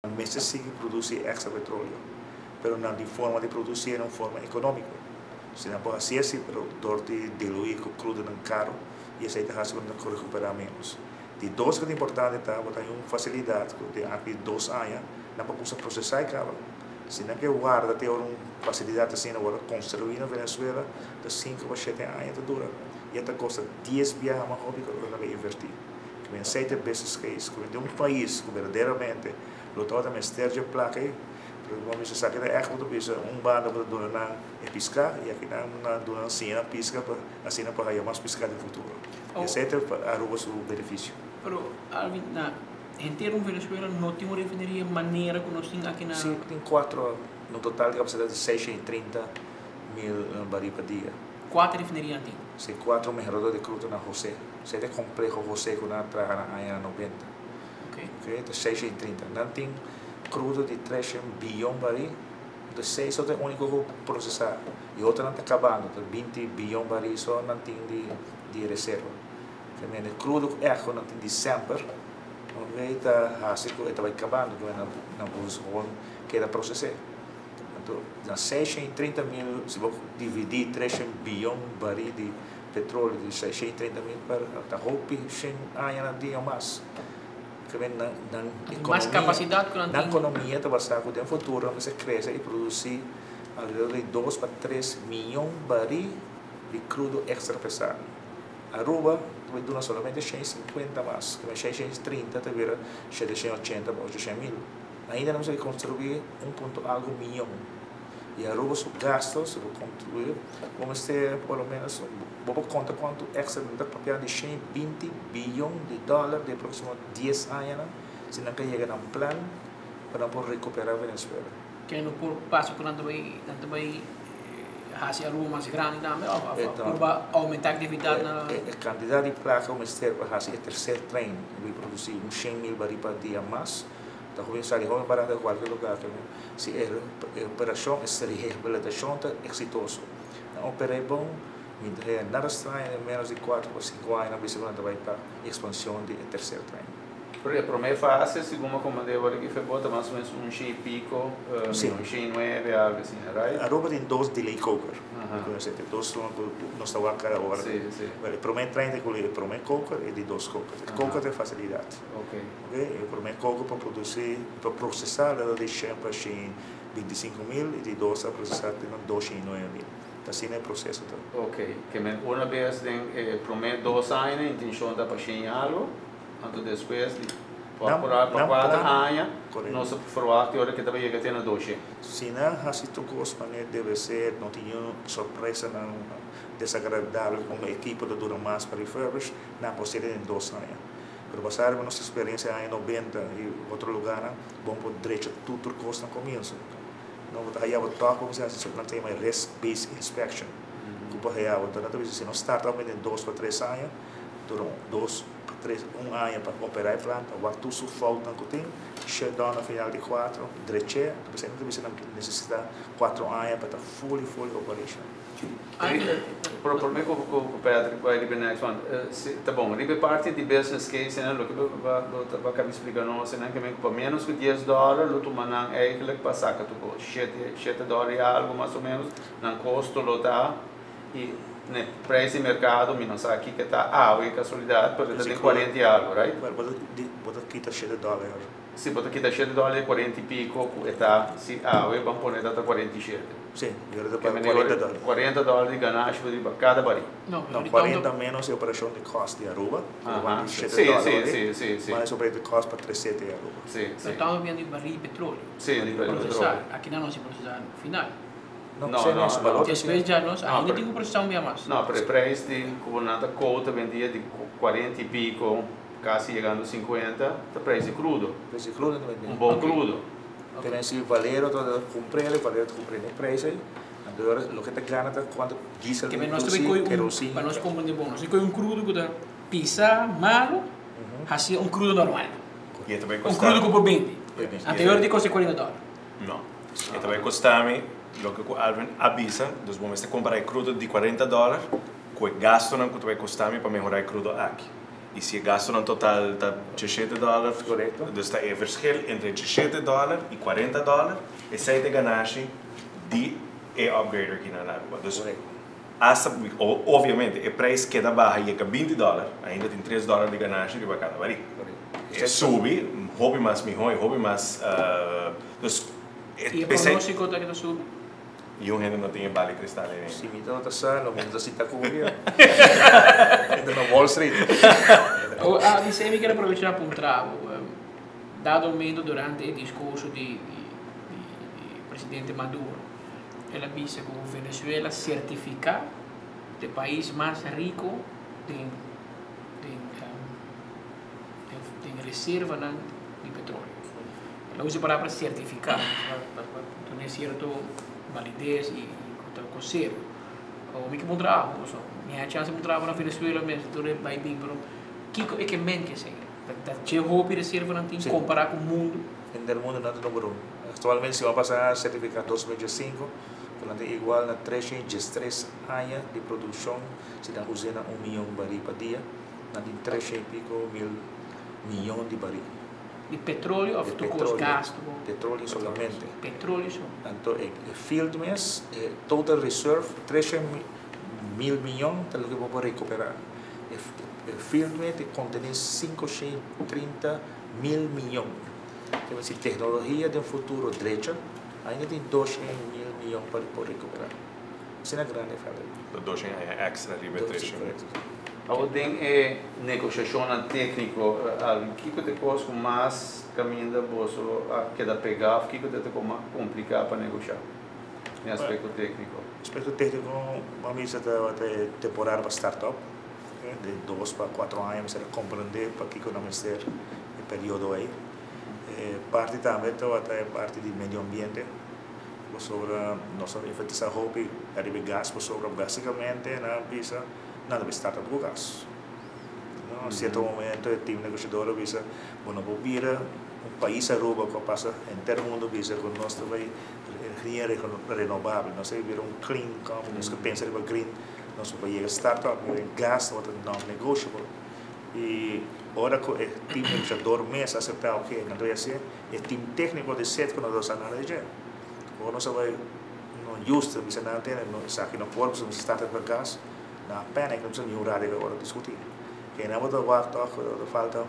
meses sigue produce extra petróleo, pero no de forma de producir en forma económica. Se não pode assim, o produtor de diluir com crudo no carro e essa ideia quando recuperar menos. De dois que é importante tá, botar uma facilidade de aqui 2 anos, não pode processar e cava. Se não que guarda ter uma facilidade assim, agora construir na Venezuela de 5 a 7 anos dura. E até custa 10 vezes mais hobby que eu vai investir. Que vem 7 vezes que isso, que vem de país que verdadeiramente lutou também esteja placa aí. Vamos dizer que é echt muito bisa bando para dona na piscar e aqui na dona assim na pisca assim na para mais piscar no futuro. Esse é Aruba o benefício. Pero Alvin na inteiro Venezuela não tem uma refinaria maneira que nós temos aqui na. Sim, tem 4 no total capacidade de 630 mil barris por dia. 4 refinarias tem. Sim, 4 mejoradores de crudo na José. Esse é complexo José que na traga na área 90. Ok, de 630. Não tem crudo de 3 bilhões de barris, de 6 é o único que processar. E outra não está acabando, de 20 bilhões de barris só não tem de reserva. Também o crudo é que não tem de sempre, não está assim que está acabando, não pode queda processar. Então, nas 630 mil, se você dividir 3 bilhões de barris de petróleo de 630 mil para a roupa, 100 anos ou mais. Mais capacidade que na economia está basada no futuro, mas cresce e produzir alrededor de 2 para 3 milhões de barris de crudo extra pesado. Aruba vai durar somente 150 mais, que 630 te vira 780 para 800 mil. Ainda não se vai construir 1,algo milhão. E Aruba os gastos se vai construir, vamos ter pelo menos, vamos contar quanto extra da papel de 120 bilhões de dólares de próximos 10 anos, se não chega a um plano para poder recuperar a Venezuela. Que no por passo que não vai fazer Aruba mais grande também, para aumentar a atividade na. A quantidade de placa vamos ter para fazer o terceiro trem, vai produzir 100 mil barris por dia mais. Então, começar a ir para qualquer lugar. Se a operação, essa reabilitação está exitosa. A operação é bom, nada estranho, em menos de 4 ou 5 anos, a bicicleta vai para a expansão do terceiro trem. Porque a primeira fase, segundo a comandante aqui, foi bota mais ou menos 1 pico, 9, algo assim, right? Aruba tem 2 delay coker. Tem 2 não está a cada hora. O primeiro trem tem o primeiro coker e de 2 cokers. O coker tem facilidade. O primeiro coker para produzir, para processar, ela deixa para 25 mil e de 2 a processar tem 209 mil. Assim é o processo. Ok, que uma vez tem o primeiro 2 anos, a intenção da para algo. Então, depois, para 4 anos, nós provar que que também chega a 12. Se não, assim, tu gosta, deve ser, não tinha surpresa, não desagradável, com a equipe de dura mais para refurbish, não pode ser em 2 anos. Mas passar a nossa experiência em 90 e outro lugar, vamos por direito tudo o custo no começo. Não vou aí a tocar, vamos dizer, não tem mais risk-based inspection. Cuba real, então, se não starta em 2 para 3 anos, durante 1 ano para operar a planta, o que tu falta que tem, shutdown no final de 4, direito, você não necessita 4 anos para estar fully operation. Por mim, o Patrick vai liberar next one. Tá bom, ribe parte de business case, né? O que vai acabar explicando nós, né? Que para menos que $10, lo tu manang eigenlijk passar que tu $7 e algo mais ou menos, não custo lo tá e no preço de mercado, não sei aqui que está é casualidade, porque tem 40 e algo, right? Bota quita $7. Se bota quita $7, 40 e pico, está se vamos pôr data 47. Sim, agora para $40 de ganagem para cada baril. Não, 40 menos a operação de custo de Aruba. Sim. Mas sobre de custo para 300 de Aruba. Sim. Estamos vendo de barril de petróleo. Sim, de petróleo. Aqui não se processa no final. Não. Depois já nós ainda tem que processar bem mais. Não, para o preço de cubonata cota vendia de 40 e pico, quase chegando a 50, o preço crudo. Preço crudo também. Bom crudo. Tem esse valor todo comprar o preço. Agora, o que está ganhando é quando diesel querosene. Para nós compreender bom, nós temos crudo que está pisa malo, assim crudo normal. Crudo que por 20. Anterior de custa $40. Não. E também custa-me lo que o Alvin avisa, nós vamos comprar crudo de $40, com o gasto que vai custar para melhorar o crudo aqui. E se gastam no total de $17, Correto. então está o verschil entre $17 e $40, e sai de ganagem de upgrader aqui na água. Então, obviamente, o preço queda baixo e é $20, ainda tem $3 de ganagem para cada barriga. E sube, hobby mais melhor, hobby mais... E o pronóstico está que sube? E ainda não tem bala cristal. Se me dá outra sala, me dá cita cubia. Ainda na Wall Street. A Vicente quer aproveitar para um trago. Dado o momento durante o discurso de presidente Maduro, ela disse que o Venezuela certificar o país mais rico de reserva de petróleo. Ela usa a palavra certificar, para ter certa validez e coceiro. O que trabalho, minha chance de trabalhar na Venezuela mesmo, tudo vai bem, mas o que mente que sei? Che roupa reserva não tem comparar com o mundo. No mundo não é número 1. Atualmente, se vamos passar a certificar 2025, portanto, igual na 3 anos de produção, se dá usando 1 milhão de barris por dia, na tem 3 e pico mil milhões de barris. De petróleo ou de gás? Petróleo solamente. Petróleo só. Então, o field mes, total reserve, 13 mil milhões, é o que vou recuperar. O field mes contém 530 mil milhões. Então, se tecnologia do futuro direita, ainda tem 200 mil milhões para recuperar. Isso é uma grande falha. 200 é extra, riba 300. Tem negociação técnica, o que te custa mais caminho da bolsa que da pegar, o que te complicar para negociar? Em aspecto técnico. Aspecto técnico, vamos até temporada para startup, de 2 para 4 anos, para compreender para que vamos ter o período aí. Parte também até parte de meio ambiente, sobre nossa enfatização hobby, de gás, sobre basicamente na visa nada vai startup com gás. Em certo momento, o time negociador visa, bueno, vou vir país Aruba que passa em todo mundo visa que nós vai energia renovável, nós vai vir clean company, nós que pensa em green, nós vai chegar startup, gás, outra não negotiable. E agora que o time negociador mesmo aceitar o que não vai ser, o time técnico de set que nós vamos analisar. Agora nós vai não justo, visa não ter, não sabe não pode, se startup com gás, na pena que não precisa nenhum rádio agora discutir. Que não é falta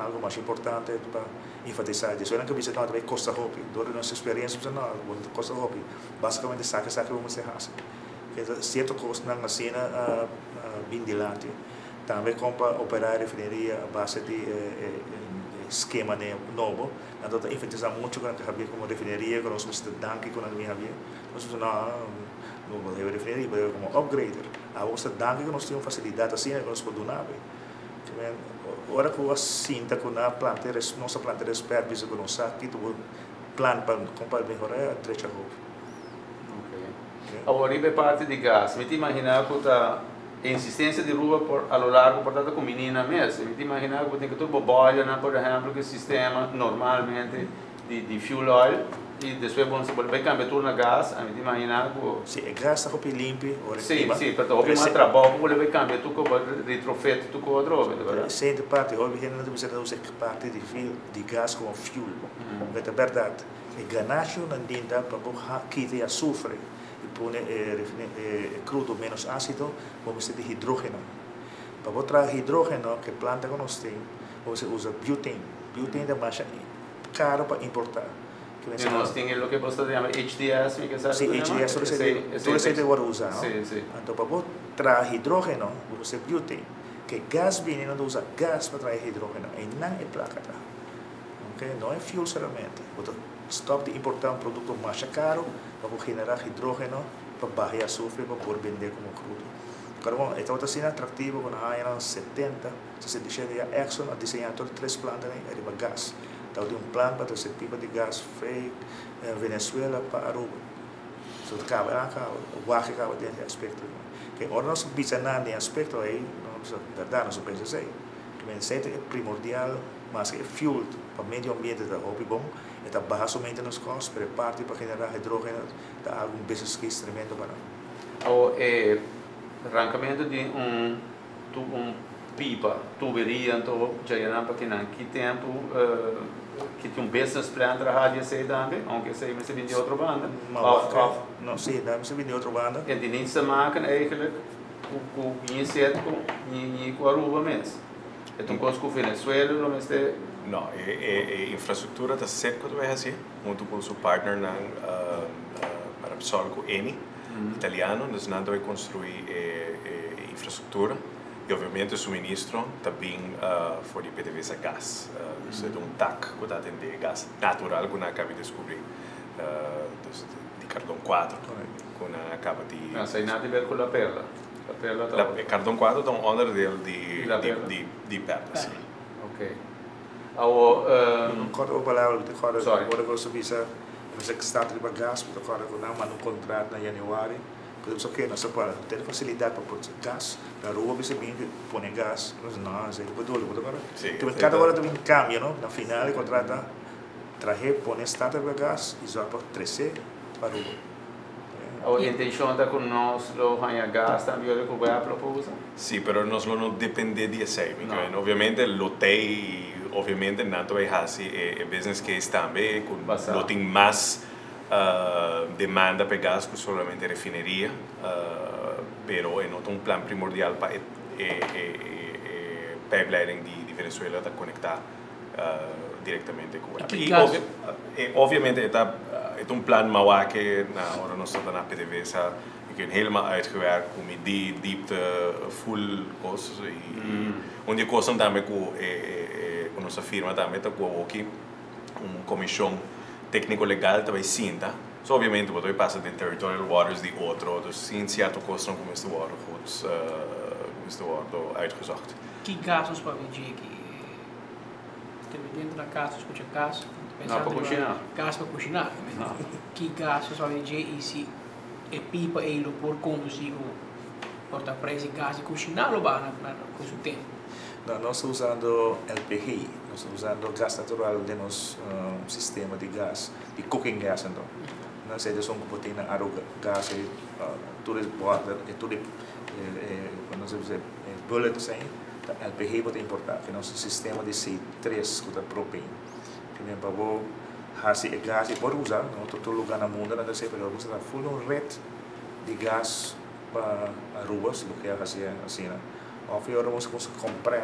algo mais importante para enfatizar. Isso não é que você não vai costa hobby. Durante nossa experiência, você não costa hobby. Basicamente, sabe vamos fazer. Que certo custo na cena bem dilante. Também para operar a refineria a base de esquema novo. Então, enfatizar muito com a como refineria, com os estudantes, com a minha vida. Nós não podemos refineria, podemos como upgrader. A os estudantes que nós temos facilidade assim, que nós podemos dar. Agora que eu sinto que na planta, nossa planta de esperto, que nós aqui tu plano para melhorar a trecha roupa. Agora, a parte de gás, me imaginar que a insistência de rua a lo largo, portanto, com menina mesmo. Me imaginar que tem que tudo boia, por exemplo, que o sistema normalmente de fuel oil e depois vamos voltar a cambiar tudo na gás, me imaginar que... Sim, o gás está limpo. Sim, porque houve mais trabalho, voltar a cambiar tudo com retrofit, tudo com outro, verdade? Sim, de parte, houve gente não precisa usar parte de gás como fuel. É verdade. O ganagem não dá para quitar açúcar e pôr crudo menos ácido, vamos ter hidrogênio. Para botar hidrogênio, que planta que nós temos, você usa butane. Butane é mais caro para importar. E nós temos o que você chama HDS, que sabe? Sim, HDS, tudo isso é para usar. Então, para botar hidrogênio, você butane. Que gás vem, não usa gás para trazer hidrogênio, e não é placa. Não é fuel solamente. Stop de importar um produto mais caro para generar hidrogênio, para barrar açúcar, para poder vender como crudo. Agora, esta outra cena atrativa, quando há anos 70, se deixa de Exxon a desenhar 3 plantas de gás. Então, tem plano para esse tipo de gás feito Venezuela para Aruba. So, o guarda acaba desse aspecto. Que agora nós pensamos nesse aspecto aí, verdade, nós pensamos aí. Que é primordial, mas é fuel para o meio ambiente da hobby bom, está baixo maintenance cost, para parte para generar hidrogênio, está algum business case tremendo para o arrancamento de pipa, tuberia, então já era para que tempo que tem business plan para a rádio sei também, aunque sei mas vem de outra banda. Não, sim, dá mas vem de outra banda. E de nem se maken eigenlijk o iniciado com a Aruba mesmo. Então coisa com Venezuela, não é não, a infraestrutura está cerca do assim, junto com o seu partner na Marapsol com Eni, italiano, nós não vai construir infraestrutura. E obviamente o suministro também for de PDVSA gás. Isso é um TAC que está atendendo gás natural que acaba de descobrir de Cardão 4, que acaba de... Não sei nada a ver com a Perla. A Perla está... Cardão 4 é um onderdeel de Perla, sim. Ok. Não corta a palavra, agora você visa, mas é que está a gás, porque agora não contrato na januário. Podemos ok, nós para ter facilidade para produzir gás, na rua você bem põe gás, nós não, é tipo duro, agora. Então cada hora também cambia, não? Na final o contrato trazer põe starter para gás e só para 13 para rua. A intenção é que nós lo ganha gás também o que vai propor. Sim, mas nós não depende de isso. Obviamente lo tem, obviamente não vai fazer é business case também, com lo tem mais demanda para gás que solamente refineria, pero é um plano primordial para pipeline de Venezuela para conectar diretamente com ela. E obviamente é plano maior que na hora nós estamos na PDVSA que helemaal uitgewerkt com die diepte full costs e onde coisa também com nossa firma também está com aqui comissão técnico-legal também sinta. So, obviamente, você passa de territorial waters de outro, dus sim certo kosten como este water goed uitgezocht. Que gastos para vender aqui? Dentro da casa, escuta gás? Não, para cozinhar. Gás para cozinhar? Que gastos para vender e se é pipa e por conduzir o porta-presa e gás e cozinhar ou na coisa do tempo? Não, nós estamos usando LPG, nós estamos usando gás natural de nosso sistema de gás, de cooking gas então. Nós temos que ter na água gás e tudo é water e tudo quando nós usamos bullets aí, LPG é muito importante, nosso sistema de C3 que é propane. Também para fazer gás e pode usar, não todo lugar no mundo não sei, mas você está full rede de gás para ruas, do que é assim, né? Of agora vamos comprar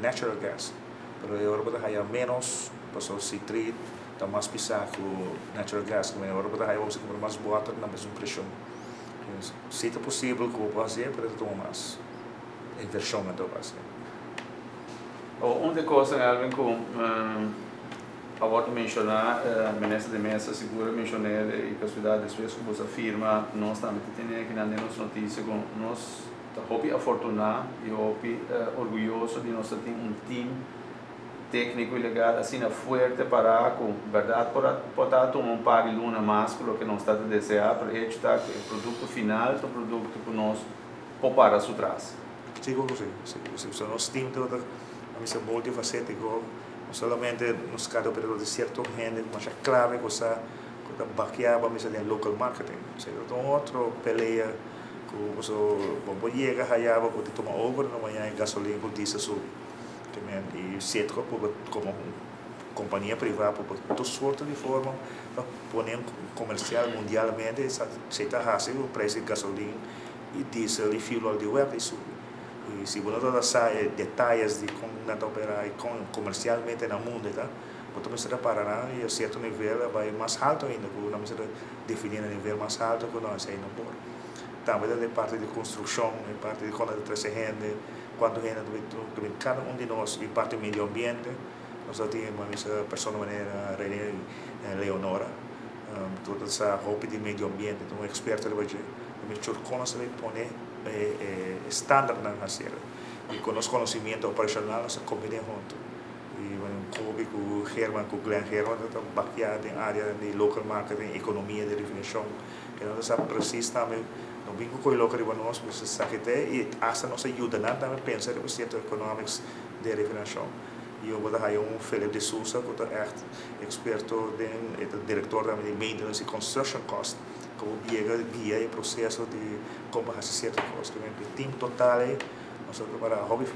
natural gas, mas agora vai menos, passou C3, está mais pesado que natural gas, mas agora vamos comprar mais water na mesma pressão. Se é possível, que vou fazer, para tomar mais inversão na tua base. Uma coisa, Alvin, que eu mencionar, ministro de Mesa segura mencionei que a cidade de Suécia como afirma, nós também temos aqui nas notícias que nós hopi afortunado e hopi orgulhoso de nós ter time técnico e legal assim forte para com verdade para tomar pague luna másculo que nós está a desejar para editar o produto final do produto que nós para su trás. Sim, o nosso time todo é multifacético, não somente nos cada operador de certo gente, mas é clave coisa que baqueava mas é local marketing, então outro peleia que o chega raiava que toma over na manhã gasolina com diesel sul e certo como companhia privada por toda sorte de forma poner comercial mundialmente se está fazendo o preço de gasolina e diesel e fuel de web isso e se você toda sai detalhes de como não operar comercialmente no mundo tá você me será parar e a certo nível vai mais alto ainda que não me será definir um nível mais alto que nós aí no por também da parte de construção e parte de quando traz gente quando gente cada de nós e parte do meio ambiente nós temos uma pessoa maneira René Leonora toda essa roupa de meio ambiente então experta de hoje me churcona se põe estándar na fazer e com os conhecimento operacional nós combinamos junto e com o Herman com o Glenn Herman está baseado em área de local marketing economia de definição que nós sabemos precisamente também não vinco com o local de nós você sabe que e essa nos ajuda nada também pensar no centro econômico de definição e eu vou dar aí Felipe de Souza que é experto diretor de maintenance e construction cost como guia e processo de como fazer certas coisas que o time total nós para hobby